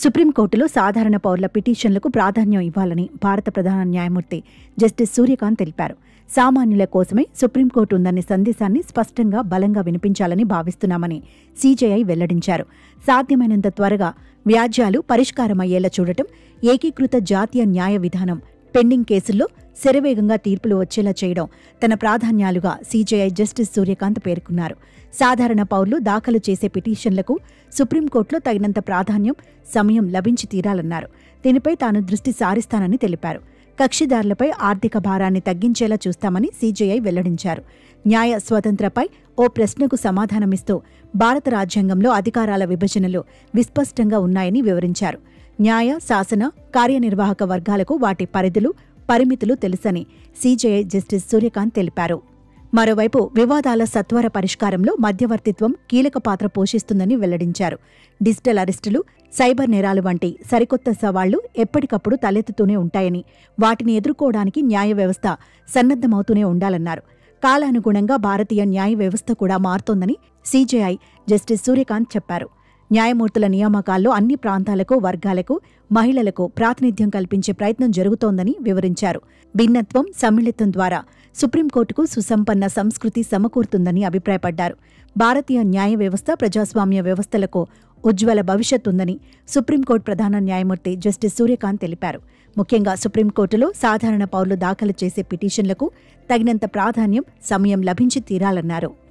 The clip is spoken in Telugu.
సుప్రీంకోర్టులో సాధారణ పౌరుల పిటిషన్లకు ప్రాధాన్యం ఇవ్వాలని భారత ప్రధాన న్యాయమూర్తి జస్టిస్ సూర్యకాంత్ తెలిపారు. సామాన్యుల కోసమే సుప్రీంకోర్టు ఉందనే సందేశాన్ని స్పష్టంగా బలంగా వినిపించాలని భావిస్తున్నామని సీజేఐ వెల్లడించారు. సాధ్యమైనంత త్వరగా వ్యాజ్యాలు పరిష్కారమయ్యేలా చూడటం, ఏకీకృత జాతీయ న్యాయ విధానం, పెండింగ్ కేసుల్లో శరవేగంగా తీర్పులు వచ్చేలా చేయడం తన ప్రాధాన్యాలుగా సీజేఐ జస్టిస్ సూర్యకాంత్ పేర్కొన్నారు. సాధారణ పౌరులు దాఖలు చేసే పిటిషన్లకు సుప్రీంకోర్టులో తగినంత ప్రాధాన్యం, సమయం లభించి తీరాలన్నారు. దీనిపై తాను దృష్టి సారిస్తానని తెలిపారు. కక్షిదారులపై ఆర్థిక భారాన్ని తగ్గించేలా చూస్తామని సీజేఐ వెల్లడించారు. న్యాయ స్వతంత్రపై ఓ ప్రశ్నకు సమాధానమిస్తూ భారత రాజ్యాంగంలో అధికారాల విభజనలు విస్పష్టంగా ఉన్నాయని వివరించారు. న్యాయ, శాసన, కార్యనిర్వాహక వర్గాలకు వాటి పరిధులు, పరిమితులు తెలుసని సీజేఐ జస్టిస్ సూర్యకాంత్ తెలిపారు. మరోవైపు వివాదాల సత్వర పరిష్కారంలో మధ్యవర్తిత్వం కీలక పాత్ర పోషిస్తుందని వెల్లడించారు. డిజిటల్ అరెస్టులు, సైబర్ నేరాలు వంటి సరికొత్త సవాళ్లు ఎప్పటికప్పుడు తలెత్తుతూనే ఉంటాయని, వాటిని ఎదుర్కోవడానికి న్యాయ వ్యవస్థ సన్నద్ధమవుతూనే ఉండాలన్నారు. కాలానుగుణంగా భారతీయ న్యాయ వ్యవస్థ కూడా మారుతోందని సీజేఐ జస్టిస్ సూర్యకాంత్ చెప్పారు. న్యాయమూర్తుల నియామకాల్లో అన్ని ప్రాంతాలకు, వర్గాలకు, మహిళలకు ప్రాతినిధ్యం కల్పించే ప్రయత్నం జరుగుతోందని వివరించారు. భిన్నత్వం, సమ్మిళితం ద్వారా సుప్రీంకోర్టుకు సుసంపన్న సంస్కృతి సమకూరుతుందని అభిప్రాయపడ్డారు. భారతీయ న్యాయ వ్యవస్థ, ప్రజాస్వామ్య వ్యవస్థలకు ఉజ్వల భవిష్యత్తుందని సుప్రీంకోర్టు ప్రధాన న్యాయమూర్తి జస్టిస్ సూర్యకాంత్ తెలిపారు. ముఖ్యంగా సుప్రీంకోర్టులో సాధారణ పౌరులు దాఖలు చేసే పిటిషన్లకు తగినంత ప్రాధాన్యం, సమయం లభించి తీరాలన్నారు.